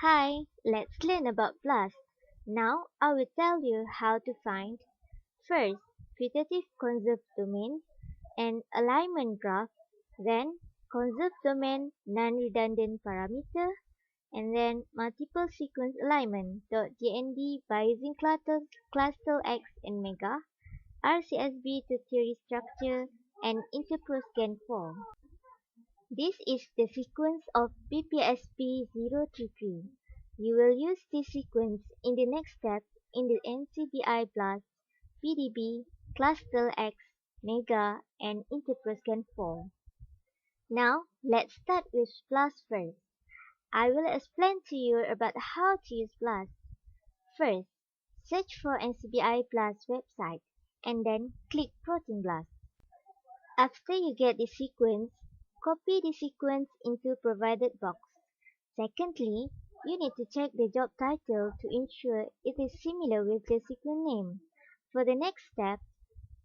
Hi, let's learn about BLAST. Now I will tell you how to find first putative conserved domain and alignment graph, then conserved domain non-redundant parameter, and then multiple sequence alignment .dnd by using cluster X and Mega, RCSB to theory structure, and interproscan form. This is the sequence of BPSP033. You will use this sequence in the next step in the NCBI BLAST, PDB, Cluster X, Mega, and Interproscan form. Now, let's start with BLAST first. I will explain to you about how to use BLAST. First, search for NCBI BLAST website and then click Protein BLAST. After you get the sequence, copy the sequence into provided box. Secondly, you need to check the job title to ensure it is similar with the sequence name. For the next step,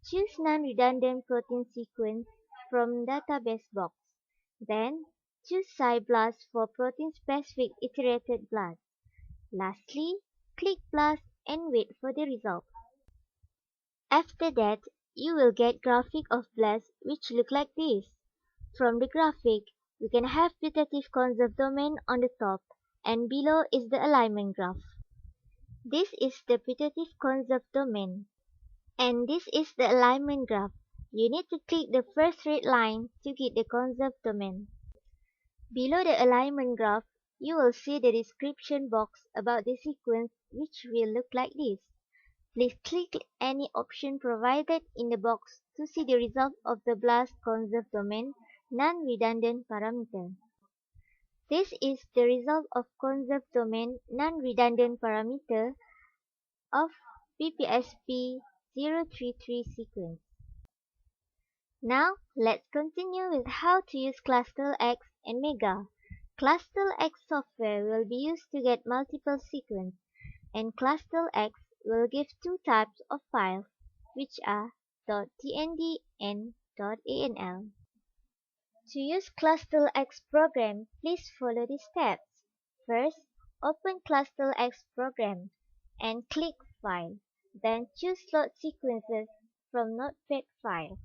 choose non-redundant protein sequence from database box. Then, choose SciBLAST for protein-specific iterated BLAST. Lastly, click BLAST and wait for the result. After that, you will get graphic of BLAST which look like this. From the graphic, we can have putative conserved domain on the top and below is the alignment graph. This is the putative conserved domain and this is the alignment graph. You need to click the first red line to get the conserved domain. Below the alignment graph, you will see the description box about the sequence which will look like this. Please click any option provided in the box to see the result of the BLAST conserved domain non-redundant parameter. This is the result of conserved domain non-redundant parameter of BPSP033 sequence. Now, let's continue with how to use Cluster X and Mega. Cluster X software will be used to get multiple sequence, and Cluster X will give two types of files, which are .tnd and .anl. To use Cluster X program, please follow the steps. First, open Cluster X program and click File. Then choose Load Sequences from Notepad file.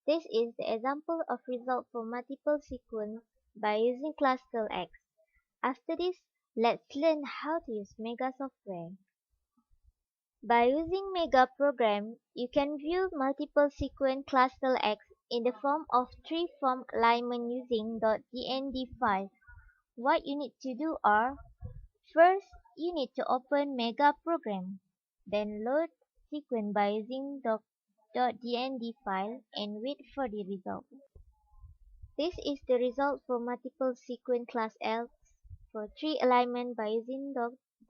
This is the example of result for multiple sequence by using Cluster X. After this, let's learn how to use Mega software. By using Mega program, you can view multiple sequence Cluster X in the form of three-form alignment using .dnd file. What you need to do are, first, you need to open Mega program, then load sequence by using .dnd file and wait for the result. This is the result for multiple sequence class L for tree alignment by using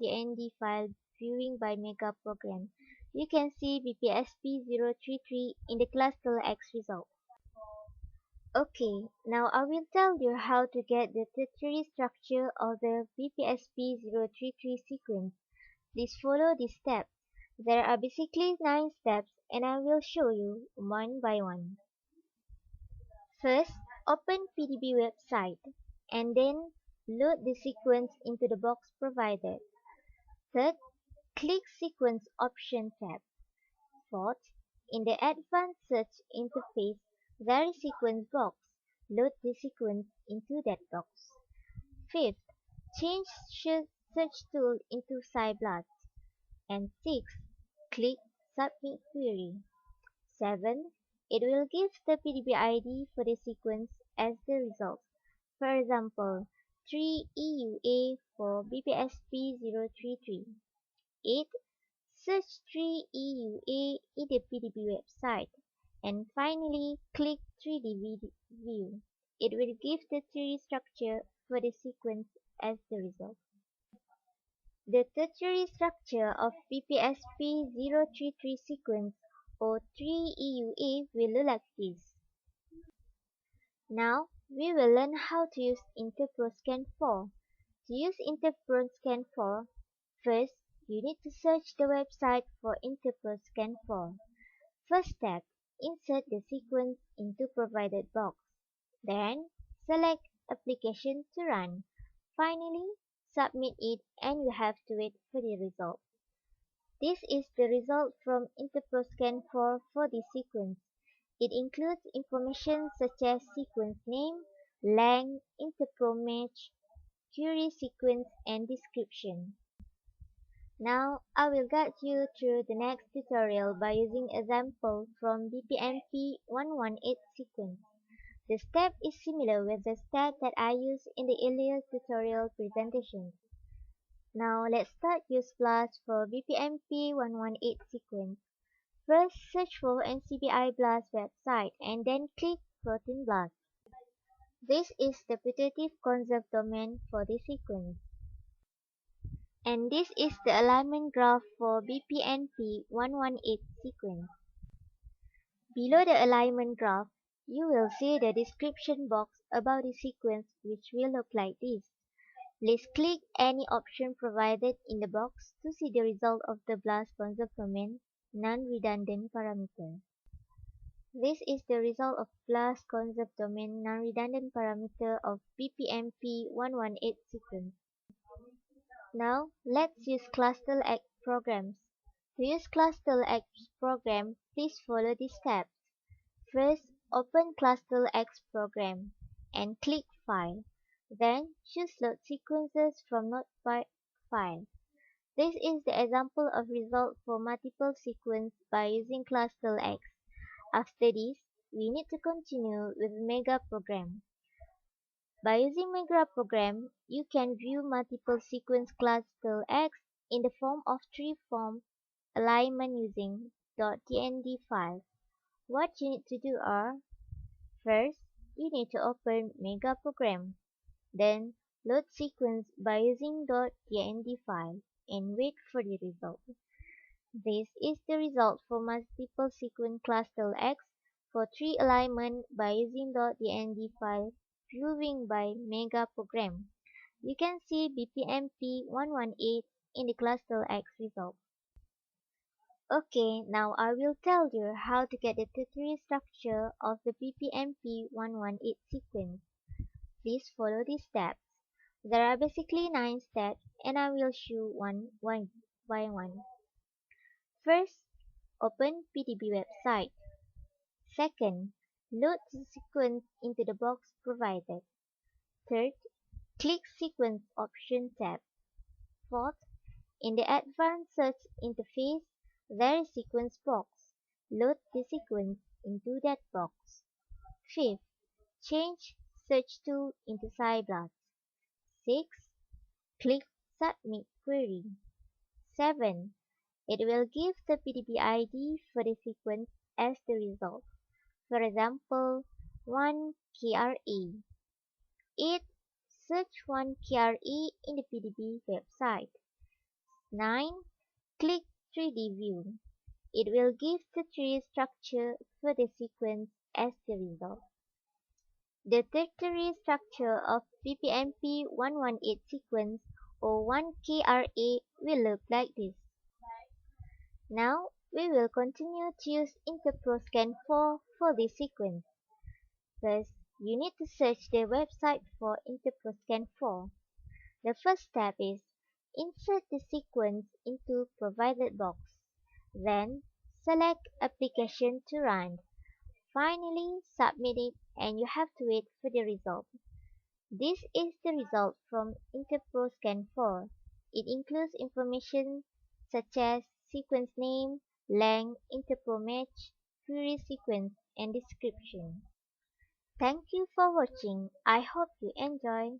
.dnd file viewing by Mega program. You can see BPSP033 in the Cluster X result. Okay, now I will tell you how to get the tertiary structure of the BPSP033 sequence. Please follow these steps. There are basically 9 steps and I will show you one by one. First, open PDB website and then load the sequence into the box provided. Third, click Sequence Option tab. Fourth, in the Advanced Search interface, there is Sequence box. Load the sequence into that box. Fifth, change search tool into SciBLAST. And sixth, click Submit Query. 7. It will give the PDB ID for the sequence as the result. For example, 3EUA for BPSP033. 8. Search 3EUA in the PDB website. And finally, click 3D view. It will give the 3D structure for the sequence as the result. The tertiary structure of BPSP033 sequence or 3EUA will look like this. Now, we will learn how to use interproscan 4. To use interproscan 4, first, you need to search the website for interproscan 4. First step, insert the sequence into provided box. Then, select Application to run. Finally, submit it, and you have to wait for the result. This is the result from Interproscan for this sequence. It includes information such as sequence name, length, interpro-match, query sequence, and description. Now, I will guide you through the next tutorial by using example from BPMP 118 sequence. The step is similar with the step that I used in the earlier tutorial presentation. Now, let's start use BLAST for BPMP 118 sequence. First, search for NCBI BLAST website and then click Protein BLAST. This is the putative conserved domain for this sequence. And this is the alignment graph for BPNP 118 sequence. Below the alignment graph, you will see the description box about the sequence, which will look like this. Please click any option provided in the box to see the result of the BLAST conserved domain non-redundant parameter. This is the result of BLAST conserved domain non-redundant parameter of BPMP 118 sequence. Now, let's use ClustalX programs. To use ClustalX program, please follow these steps. First, open ClustalX program and click File. Then, choose Load Sequences from Notepad file. This is the example of result for multiple sequence by using ClustalX. After this, we need to continue with Mega program. By using Mega program, you can view multiple sequence ClustalX in the form of three-form alignment using .tnd file. What you need to do are, first, you need to open Mega program, then load sequence by using .tnd file and wait for the result. This is the result for multiple sequence ClustalX for tree alignment by using .tnd file viewing by Mega program. You can see BPMP 118 in the ClustalX result. Okay, now I will tell you how to get the tertiary structure of the BPMP 118 sequence. Please follow these steps. There are basically 9 steps and I will show one by one. First, open PDB website. Second, load the sequence into the box provided. Third, click Sequence Option tab. Fourth, in the Advanced Search interface, there is Sequence box. Load the sequence into that box. Fifth, change Search Tool into SciBLAST. 6. Click Submit Query. 7. It will give the PDB ID for the sequence as the result. For example, 1KRE. 8. Search 1KRE in the PDB website. 9. Click 3D View. It will give the tree structure for the sequence as the result. The tertiary structure of BPMP 118 sequence or 1KRA will look like this. Now, we will continue to use Interproscan for this sequence. First, you need to search the website for Interproscan 4. The first step is insert the sequence into provided box. Then, select Application to run. Finally, submit it and you have to wait for the result. This is the result from Interproscan 4. It includes information such as sequence name, length, interpro-match, query sequence, and description. Thank you for watching. I hope you enjoy.